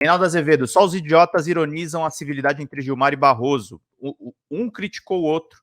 Reinaldo Azevedo, só os idiotas ironizam a civilidade entre Gilmar e Barroso. Um criticou o outro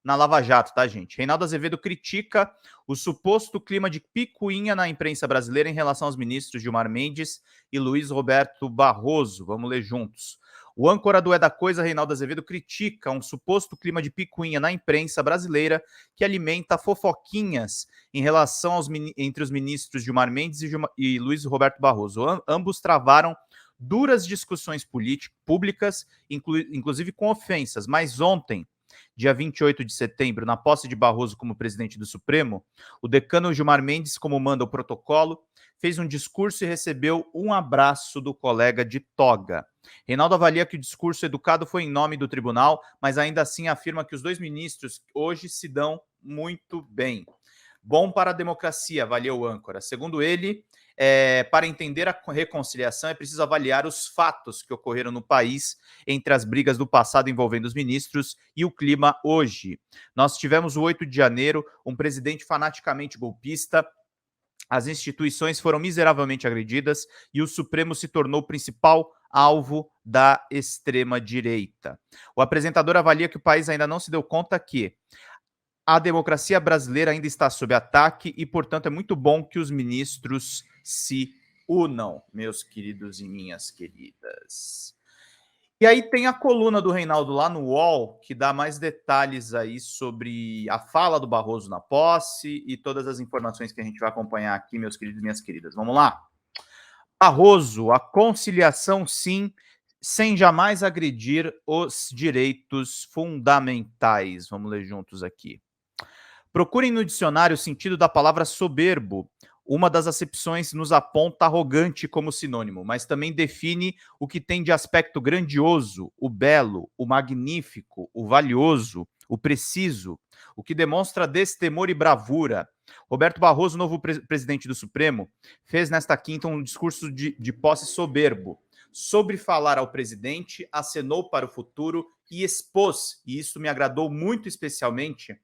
na Lava Jato, tá, gente? Reinaldo Azevedo critica o suposto clima de picuinha na imprensa brasileira em relação aos ministros Gilmar Mendes e Luiz Roberto Barroso. Vamos ler juntos. O âncora do É da Coisa, Reinaldo Azevedo, critica um suposto clima de picuinha na imprensa brasileira que alimenta fofoquinhas em relação entre os ministros Gilmar Mendes e Luiz Roberto Barroso. Ambos travaram duras discussões públicas, inclusive com ofensas, mas ontem, dia 28 de setembro, na posse de Barroso como presidente do Supremo, o decano Gilmar Mendes, como manda o protocolo, fez um discurso e recebeu um abraço do colega de toga. Reinaldo avalia que o discurso educado foi em nome do tribunal, mas ainda assim afirma que os dois ministros hoje se dão muito bem. Bom para a democracia, avalia o âncora. Segundo ele, para entender a reconciliação é preciso avaliar os fatos que ocorreram no país entre as brigas do passado envolvendo os ministros e o clima hoje. Nós tivemos o 8 de janeiro, um presidente fanaticamente golpista, as instituições foram miseravelmente agredidas e o Supremo se tornou o principal alvo da extrema-direita. O apresentador avalia que o país ainda não se deu conta que a democracia brasileira ainda está sob ataque e, portanto, é muito bom que os ministros se unam, meus queridos e minhas queridas. E aí tem a coluna do Reinaldo lá no UOL, que dá mais detalhes aí sobre a fala do Barroso na posse e todas as informações que a gente vai acompanhar aqui, meus queridos e minhas queridas. Vamos lá? Barroso, a conciliação sim, sem jamais agredir os direitos fundamentais. Vamos ler juntos aqui. Procurem no dicionário o sentido da palavra soberbo. Uma das acepções nos aponta arrogante como sinônimo, mas também define o que tem de aspecto grandioso, o belo, o magnífico, o valioso, o preciso, o que demonstra destemor e bravura. Roberto Barroso, novo presidente do Supremo, fez nesta quinta um discurso de posse soberbo. Sobre falar ao presidente, acenou para o futuro e expôs, e isso me agradou muito especialmente,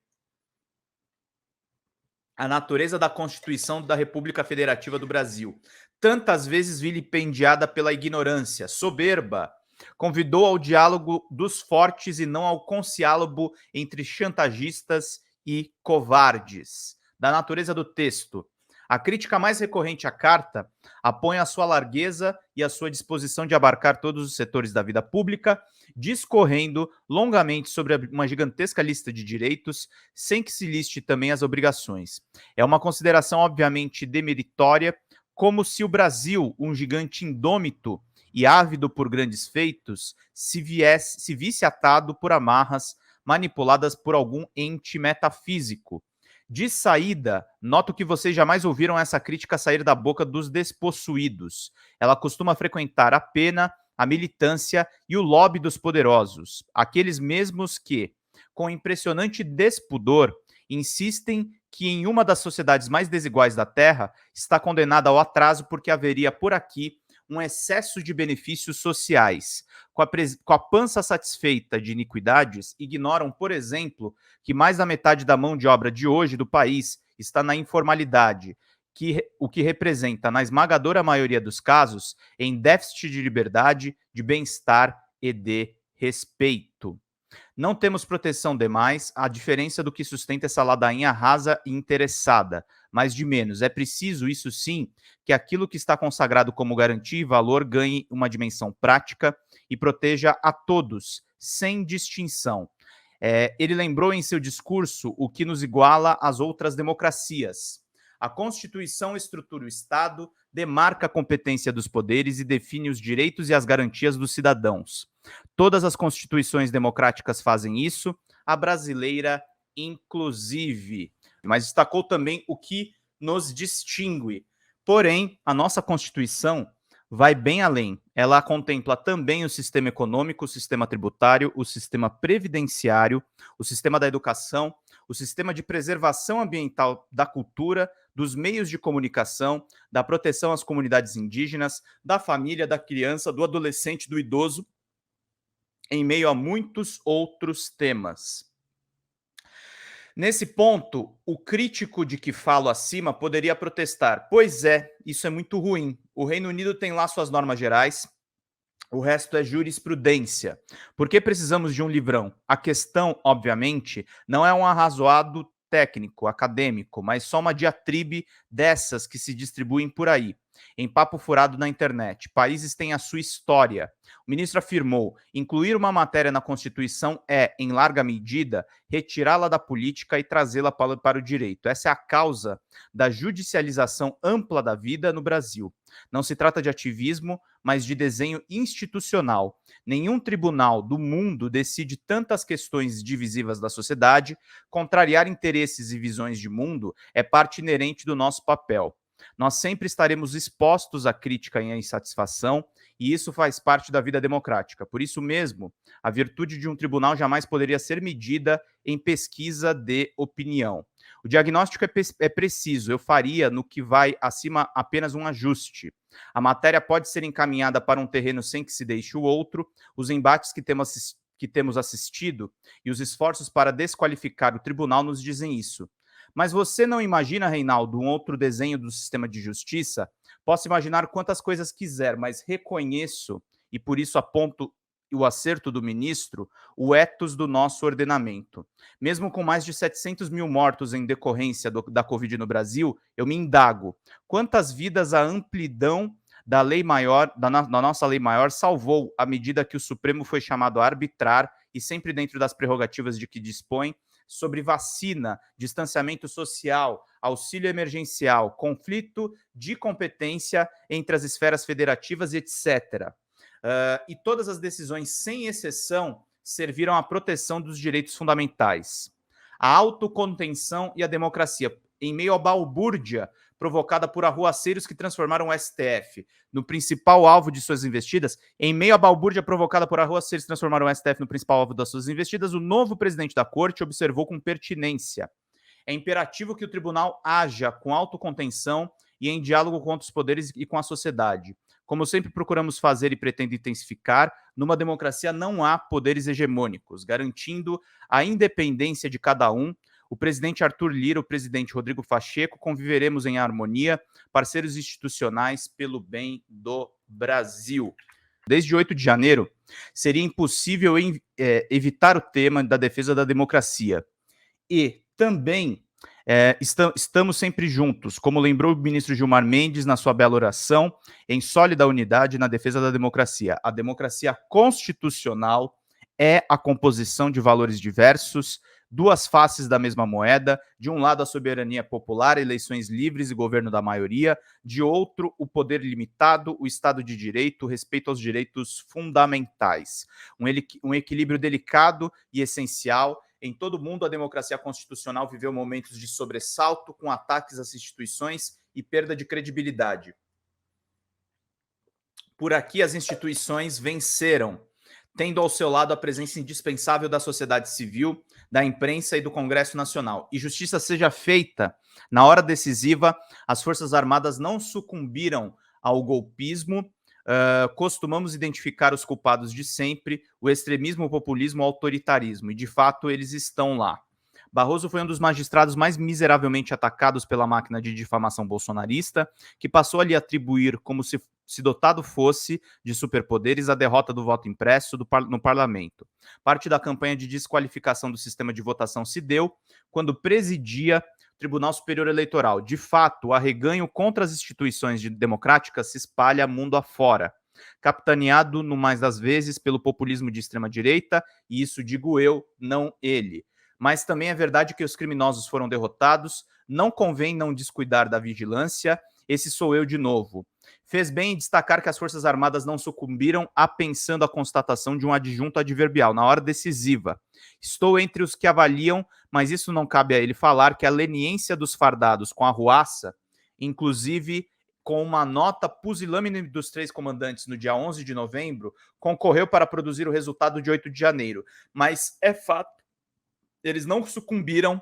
a natureza da Constituição da República Federativa do Brasil, tantas vezes vilipendiada pela ignorância, soberba, convidou ao diálogo dos fortes e não ao conciálogo entre chantagistas e covardes. Da natureza do texto, a crítica mais recorrente à carta apoia a sua largueza e a sua disposição de abarcar todos os setores da vida pública, discorrendo longamente sobre uma gigantesca lista de direitos, sem que se liste também as obrigações. É uma consideração obviamente demeritória, como se o Brasil, um gigante indômito e ávido por grandes feitos, se visse atado por amarras manipuladas por algum ente metafísico. De saída, noto que vocês jamais ouviram essa crítica sair da boca dos despossuídos. Ela costuma frequentar a pena, a militância e o lobby dos poderosos, aqueles mesmos que, com impressionante despudor, insistem que em uma das sociedades mais desiguais da Terra está condenada ao atraso porque haveria por aqui um excesso de benefícios sociais. Com a pança satisfeita de iniquidades, ignoram, por exemplo, que mais da metade da mão de obra de hoje do país está na informalidade, o que representa, na esmagadora maioria dos casos, em déficit de liberdade, de bem-estar e de respeito. Não temos proteção demais, a diferença do que sustenta essa ladainha rasa e interessada, mas de menos. É preciso, isso sim, que aquilo que está consagrado como garantia e valor ganhe uma dimensão prática e proteja a todos, sem distinção. Ele lembrou em seu discurso o que nos iguala às outras democracias. A Constituição estrutura o Estado, demarca a competência dos poderes e define os direitos e as garantias dos cidadãos. Todas as constituições democráticas fazem isso, a brasileira inclusive. Mas destacou também o que nos distingue. Porém, a nossa Constituição vai bem além. Ela contempla também o sistema econômico, o sistema tributário, o sistema previdenciário, o sistema da educação, o sistema de preservação ambiental da cultura, dos meios de comunicação, da proteção às comunidades indígenas, da família, da criança, do adolescente, do idoso, em meio a muitos outros temas. Nesse ponto, o crítico de que falo acima poderia protestar. Pois é, isso é muito ruim. O Reino Unido tem lá suas normas gerais, O resto é jurisprudência. Por que precisamos de um livrão? A questão, obviamente, não é um arrazoado técnico, acadêmico, mas só uma diatribe dessas que se distribuem por aí, em papo furado na internet. Países têm a sua história. O ministro afirmou: incluir uma matéria na Constituição é, em larga medida, retirá-la da política e trazê-la para o direito. Essa é a causa da judicialização ampla da vida no Brasil. Não se trata de ativismo, mas de desenho institucional. Nenhum tribunal do mundo decide tantas questões divisivas da sociedade. Contrariar interesses e visões de mundo é parte inerente do nosso papel. Nós sempre estaremos expostos à crítica e à insatisfação, e isso faz parte da vida democrática. Por isso mesmo, a virtude de um tribunal jamais poderia ser medida em pesquisa de opinião. O diagnóstico é preciso, eu faria no que vai acima apenas um ajuste. A matéria pode ser encaminhada para um terreno sem que se deixe o outro. Os embates que temos assistido e os esforços para desqualificar o tribunal nos dizem isso. Mas você não imagina, Reinaldo, um outro desenho do sistema de justiça? Posso imaginar quantas coisas quiser, mas reconheço, e por isso aponto o acerto do ministro, o ethos do nosso ordenamento. Mesmo com mais de 700 mil mortos em decorrência da Covid no Brasil, eu me indago: quantas vidas a amplidão da lei maior, da nossa lei maior, salvou à medida que o Supremo foi chamado a arbitrar, e sempre dentro das prerrogativas de que dispõe, sobre vacina, distanciamento social, auxílio emergencial, conflito de competência entre as esferas federativas, etc. E todas as decisões, sem exceção, serviram à proteção dos direitos fundamentais. A autocontenção e a democracia, em meio à balbúrdia provocada por arruaceiros que transformaram o STF no principal alvo de suas investidas, em meio à balbúrdia provocada por arruaceiros que transformaram o STF no principal alvo das suas investidas, o novo presidente da corte observou com pertinência: é imperativo que o tribunal haja com autocontenção e em diálogo com outros poderes e com a sociedade. Como sempre procuramos fazer e pretendo intensificar, numa democracia não há poderes hegemônicos, garantindo a independência de cada um. O presidente Arthur Lira, o presidente Rodrigo Pacheco, conviveremos em harmonia, parceiros institucionais pelo bem do Brasil. Desde 8 de janeiro, seria impossível evitar o tema da defesa da democracia. E também estamos sempre juntos, como lembrou o ministro Gilmar Mendes na sua bela oração, em sólida unidade na defesa da democracia. A democracia constitucional é a composição de valores diversos, duas faces da mesma moeda: de um lado a soberania popular, eleições livres e governo da maioria; de outro o poder limitado, o Estado de Direito, o respeito aos direitos fundamentais. Um equilíbrio delicado e essencial. Em todo o mundo, a democracia constitucional viveu momentos de sobressalto, com ataques às instituições e perda de credibilidade. Por aqui, as instituições venceram, tendo ao seu lado a presença indispensável da sociedade civil, da imprensa e do Congresso Nacional. E justiça seja feita, na hora decisiva, as Forças Armadas não sucumbiram ao golpismo. Costumamos identificar os culpados de sempre: o extremismo, o populismo, o autoritarismo, e de fato eles estão lá. Barroso foi um dos magistrados mais miseravelmente atacados pela máquina de difamação bolsonarista, que passou a lhe atribuir, como se dotado fosse de superpoderes, a derrota do voto impresso no parlamento. Parte da campanha de desqualificação do sistema de votação se deu quando presidia o Tribunal Superior Eleitoral. De fato, o arreganho contra as instituições democráticas se espalha mundo afora, capitaneado, no mais das vezes, pelo populismo de extrema-direita, e isso digo eu, não ele. Mas também é verdade que os criminosos foram derrotados. Não convém não descuidar da vigilância. Esse sou eu de novo. Fez bem em destacar que as Forças Armadas não sucumbiram pensando a constatação de um adjunto adverbial na hora decisiva. Estou entre os que avaliam, mas isso não cabe a ele falar, que a leniência dos fardados com a arruaça, inclusive com uma nota pusilânime dos 3 comandantes no dia 11 de novembro, concorreu para produzir o resultado de 8 de janeiro. Mas é fato, eles não sucumbiram,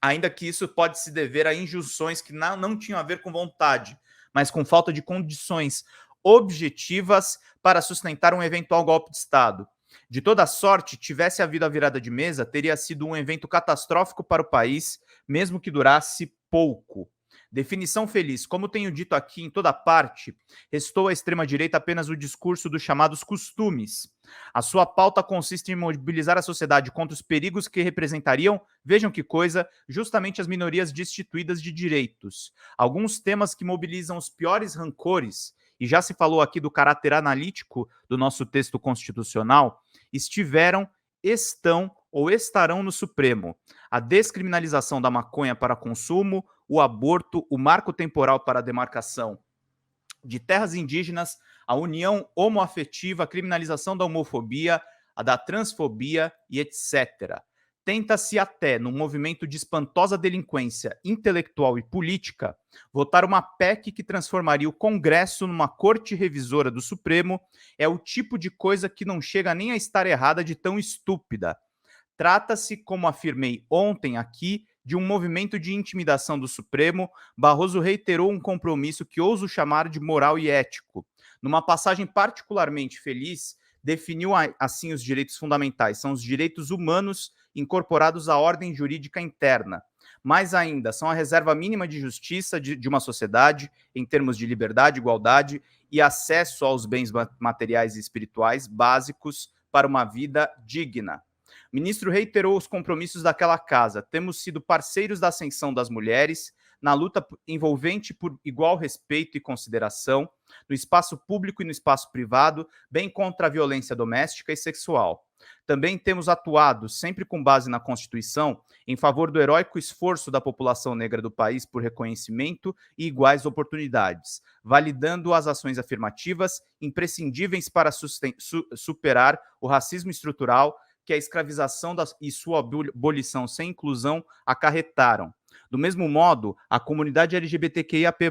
ainda que isso pode se dever a injunções que não tinham a ver com vontade, mas com falta de condições objetivas para sustentar um eventual golpe de Estado. De toda sorte, tivesse havido a virada de mesa, teria sido um evento catastrófico para o país, mesmo que durasse pouco. Definição feliz. Como tenho dito aqui em toda parte, restou à extrema-direita apenas o discurso dos chamados costumes. A sua pauta consiste em mobilizar a sociedade contra os perigos que representariam, vejam que coisa, justamente as minorias destituídas de direitos. Alguns temas que mobilizam os piores rancores, e já se falou aqui do caráter analítico do nosso texto constitucional, estiveram, estão ou estarão no Supremo. A descriminalização da maconha para consumo, o aborto, o marco temporal para a demarcação de terras indígenas, a união homoafetiva, a criminalização da homofobia, a da transfobia e etc. Tenta-se até, num movimento de espantosa delinquência intelectual e política, votar uma PEC que transformaria o Congresso numa corte revisora do Supremo. É o tipo de coisa que não chega nem a estar errada de tão estúpida. Trata-se, como afirmei ontem aqui, de um movimento de intimidação do Supremo. Barroso reiterou um compromisso que ouso chamar de moral e ético. Numa passagem particularmente feliz, definiu assim os direitos fundamentais. São os direitos humanos incorporados à ordem jurídica interna. Mais ainda, são a reserva mínima de justiça de uma sociedade, em termos de liberdade, igualdade e acesso aos bens materiais e espirituais básicos para uma vida digna. O ministro reiterou os compromissos daquela casa. Temos sido parceiros da ascensão das mulheres, na luta envolvente por igual respeito e consideração, no espaço público e no espaço privado, bem contra a violência doméstica e sexual. Também temos atuado, sempre com base na Constituição, em favor do heróico esforço da população negra do país por reconhecimento e iguais oportunidades, validando as ações afirmativas imprescindíveis para superar o racismo estrutural que a escravização e sua abolição sem inclusão acarretaram. Do mesmo modo, a comunidade LGBTQIAP+,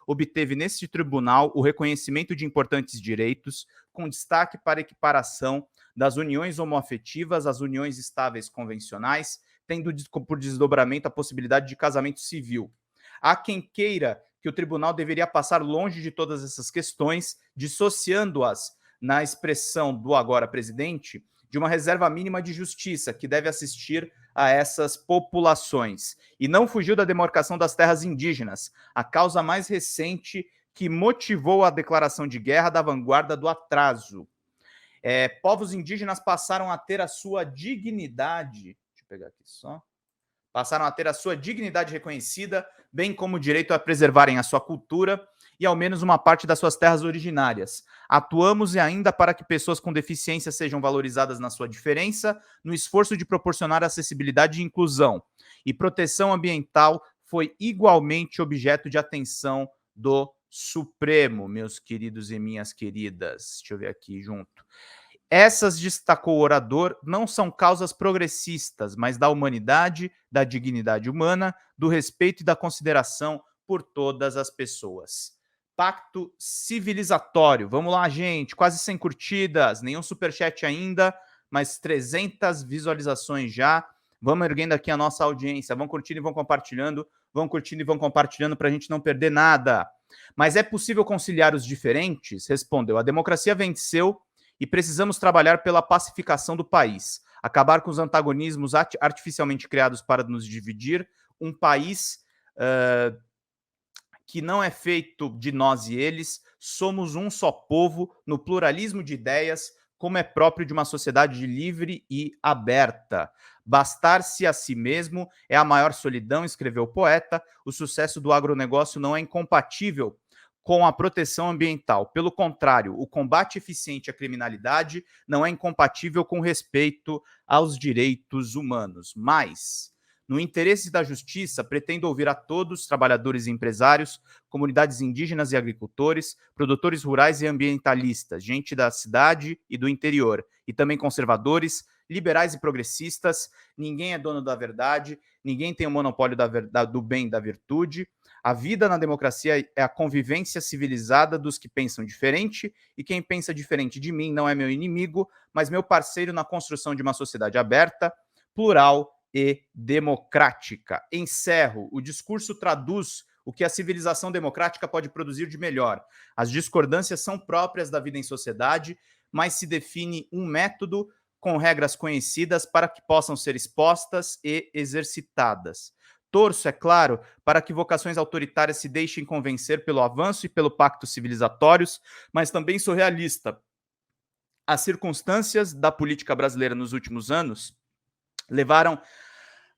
obteve neste tribunal o reconhecimento de importantes direitos, com destaque para a equiparação das uniões homoafetivas às uniões estáveis convencionais, tendo por desdobramento a possibilidade de casamento civil. Há quem queira que o tribunal deveria passar longe de todas essas questões, dissociando-as, na expressão do agora presidente, de uma reserva mínima de justiça que deve assistir a essas populações. E não fugiu da demarcação das terras indígenas, a causa mais recente que motivou a declaração de guerra da vanguarda do atraso. Povos indígenas passaram a ter a sua dignidade, deixa eu pegar aqui só, passaram a ter a sua dignidade reconhecida, bem como o direito a preservarem a sua cultura e ao menos uma parte das suas terras originárias. Atuamos ainda para que pessoas com deficiência sejam valorizadas na sua diferença, no esforço de proporcionar acessibilidade e inclusão. E proteção ambiental foi igualmente objeto de atenção do Supremo, meus queridos e minhas queridas. Deixa eu ver aqui junto. Essas, destacou o orador, não são causas progressistas, mas da humanidade, da dignidade humana, do respeito e da consideração por todas as pessoas. Pacto civilizatório. Vamos lá, gente. Quase 100 curtidas, nenhum superchat ainda, mas 300 visualizações já. Vamos erguendo aqui a nossa audiência. Vão curtindo e vão compartilhando. Vão curtindo e vão compartilhando para a gente não perder nada. Mas é possível conciliar os diferentes? Respondeu. A democracia venceu e precisamos trabalhar pela pacificação do país. Acabar com os antagonismos artificialmente criados para nos dividir. Um país que não é feito de nós e eles, somos um só povo no pluralismo de ideias, como é próprio de uma sociedade livre e aberta. Bastar-se a si mesmo é a maior solidão, escreveu o poeta. O sucesso do agronegócio não é incompatível com a proteção ambiental. Pelo contrário, o combate eficiente à criminalidade não é incompatível com respeito aos direitos humanos. Mas, no interesse da justiça, pretendo ouvir a todos, trabalhadores e empresários, comunidades indígenas e agricultores, produtores rurais e ambientalistas, gente da cidade e do interior, e também conservadores, liberais e progressistas. Ninguém é dono da verdade, ninguém tem o monopólio do bem e da virtude. A vida na democracia é a convivência civilizada dos que pensam diferente, e quem pensa diferente de mim não é meu inimigo, mas meu parceiro na construção de uma sociedade aberta, plural e democrática. Encerro. O discurso traduz o que a civilização democrática pode produzir de melhor. As discordâncias são próprias da vida em sociedade, mas se define um método com regras conhecidas para que possam ser expostas e exercitadas. Torço, é claro, para que vocações autoritárias se deixem convencer pelo avanço e pelo pacto civilizatórios, mas também sou realista. As circunstâncias da política brasileira nos últimos anos levaram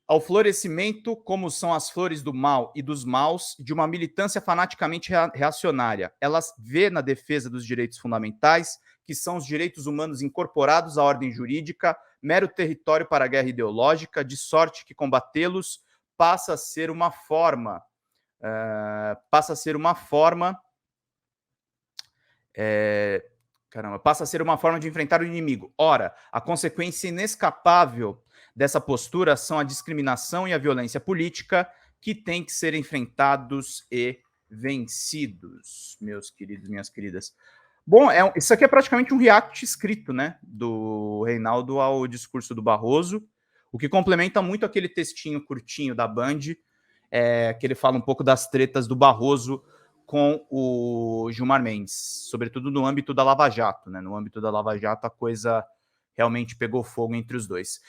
ao florescimento, como são as flores do mal e dos maus, de uma militância fanaticamente reacionária. Ela vê na defesa dos direitos fundamentais, que são os direitos humanos incorporados à ordem jurídica, mero território para a guerra ideológica, de sorte que combatê-los passa a ser uma forma passa a ser uma forma de enfrentar o inimigo. Ora, a consequência inescapável dessa postura são a discriminação e a violência política, que têm que ser enfrentados e vencidos, meus queridos, minhas queridas. Bom, isso aqui é praticamente um react escrito, né, do Reinaldo ao discurso do Barroso, o que complementa muito aquele textinho curtinho da Band, que ele fala um pouco das tretas do Barroso com o Gilmar Mendes, sobretudo no âmbito da Lava Jato, né? No âmbito da Lava Jato, a coisa realmente pegou fogo entre os dois.